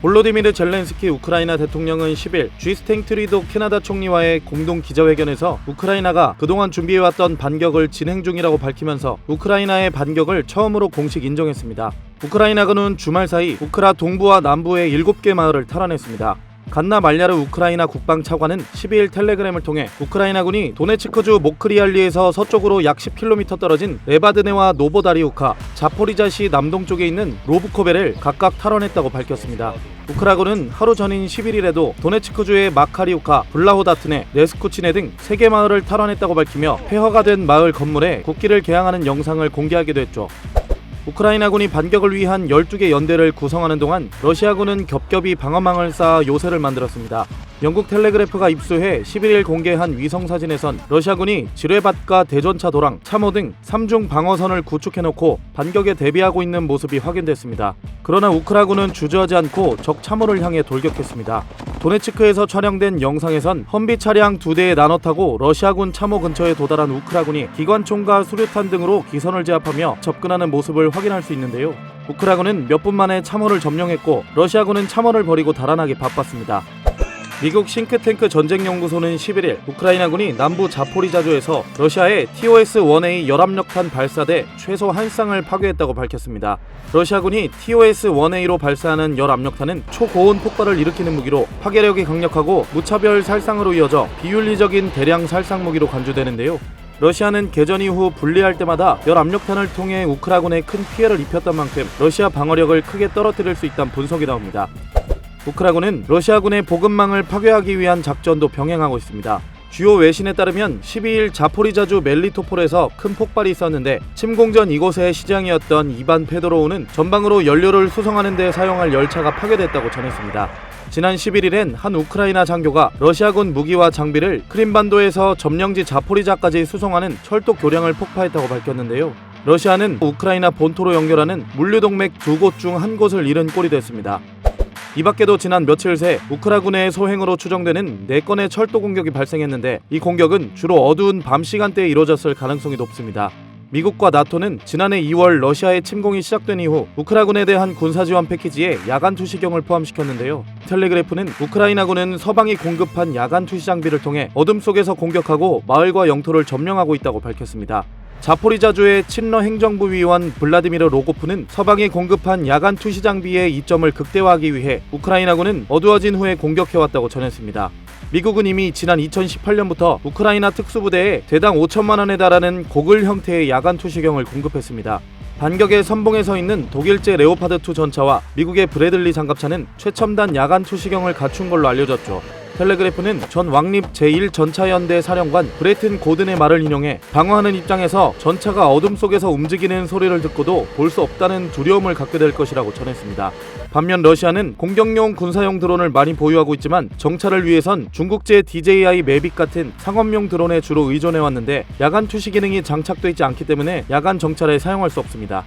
볼로디미르 젤렌스키 우크라이나 대통령은 10일 쥐스탱 트리도 캐나다 총리와의 공동 기자회견에서 우크라이나가 그동안 준비해왔던 반격을 진행 중이라고 밝히면서 우크라이나의 반격을 처음으로 공식 인정했습니다. 우크라이나군은 주말 사이 우크라 동부와 남부의 7개 마을을 탈환했습니다. 간나 말야르 우크라이나 국방차관은 12일 텔레그램을 통해 우크라이나군이 도네츠크주 모크리알리에서 서쪽으로 약 10km 떨어진 레바드네와 노보다리우카, 자포리자시 남동쪽에 있는 로브코베를 각각 탈환했다고 밝혔습니다. 우크라군은 하루 전인 11일에도 도네츠크주의 마카리우카, 블라호다트네, 네스쿠치네 등 3개 마을을 탈환했다고 밝히며 폐허가 된 마을 건물에 국기를 개양하는 영상을 공개하기도 했죠. 우크라이나군이 반격을 위한 12개 연대를 구성하는 동안 러시아군은 겹겹이 방어망을 쌓아 요새를 만들었습니다. 영국 텔레그래프가 입수해 11일 공개한 위성사진에선 러시아군이 지뢰밭과 대전차 도랑, 참호 등 3중 방어선을 구축해놓고 반격에 대비하고 있는 모습이 확인됐습니다. 그러나 우크라군은 주저하지 않고 적 참호를 향해 돌격했습니다. 도네츠크에서 촬영된 영상에선 험비 차량 2대에 나눠 타고 러시아군 참호 근처에 도달한 우크라군이 기관총과 수류탄 등으로 기선을 제압하며 접근하는 모습을 확인할 수 있는데요. 우크라군은 몇 분 만에 참호를 점령했고 러시아군은 참호를 버리고 달아나기 바빴습니다. 미국 싱크탱크 전쟁연구소는 11일 우크라이나군이 남부 자포리자주에서 러시아의 TOS-1A 열압력탄 발사대 최소 한 쌍을 파괴했다고 밝혔습니다. 러시아군이 TOS-1A로 발사하는 열압력탄은 초고온 폭발을 일으키는 무기로 파괴력이 강력하고 무차별 살상으로 이어져 비윤리적인 대량 살상 무기로 간주되는데요. 러시아는 개전 이후 분리할 때마다 열압력탄을 통해 우크라군에 큰 피해를 입혔던 만큼 러시아 방어력을 크게 떨어뜨릴 수 있다는 분석이 나옵니다. 우크라군은 러시아군의 보급망을 파괴하기 위한 작전도 병행하고 있습니다. 주요 외신에 따르면 12일 자포리자주 멜리토폴에서 큰 폭발이 있었는데 침공 전 이곳의 시장이었던 이반 페도로우는 전방으로 연료를 수송하는 데 사용할 열차가 파괴됐다고 전했습니다. 지난 11일엔 한 우크라이나 장교가 러시아군 무기와 장비를 크림반도에서 점령지 자포리자까지 수송하는 철도 교량을 폭파했다고 밝혔는데요. 러시아는 우크라이나 본토로 연결하는 물류동맥 2곳 중 한 곳을 잃은 꼴이 됐습니다. 이 밖에도 지난 며칠 새 우크라군의 소행으로 추정되는 4건의 철도 공격이 발생했는데 이 공격은 주로 어두운 밤 시간대에 이루어졌을 가능성이 높습니다. 미국과 나토는 지난해 2월 러시아의 침공이 시작된 이후 우크라군에 대한 군사지원 패키지에 야간 투시경을 포함시켰는데요. 텔레그래프는 우크라이나군은 서방이 공급한 야간 투시 장비를 통해 어둠 속에서 공격하고 마을과 영토를 점령하고 있다고 밝혔습니다. 자포리자주의 친러 행정부 위원 블라디미르 로고프는 서방이 공급한 야간 투시 장비의 이점을 극대화하기 위해 우크라이나군은 어두워진 후에 공격해왔다고 전했습니다. 미국은 이미 지난 2018년부터 우크라이나 특수부대에 대당 5천만 원에 달하는 고글 형태의 야간 투시경을 공급했습니다. 반격의 선봉에 서 있는 독일제 레오파드2 전차와 미국의 브래들리 장갑차는 최첨단 야간 투시경을 갖춘 걸로 알려졌죠. 텔레그래프는 전 왕립 제1전차연대 사령관 브레튼 고든의 말을 인용해 방어하는 입장에서 전차가 어둠 속에서 움직이는 소리를 듣고도 볼 수 없다는 두려움을 갖게 될 것이라고 전했습니다. 반면 러시아는 공격용 군사용 드론을 많이 보유하고 있지만 정찰을 위해선 중국제 DJI 매빅 같은 상업용 드론에 주로 의존해왔는데 야간 투시 기능이 장착돼 있지 않기 때문에 야간 정찰에 사용할 수 없습니다.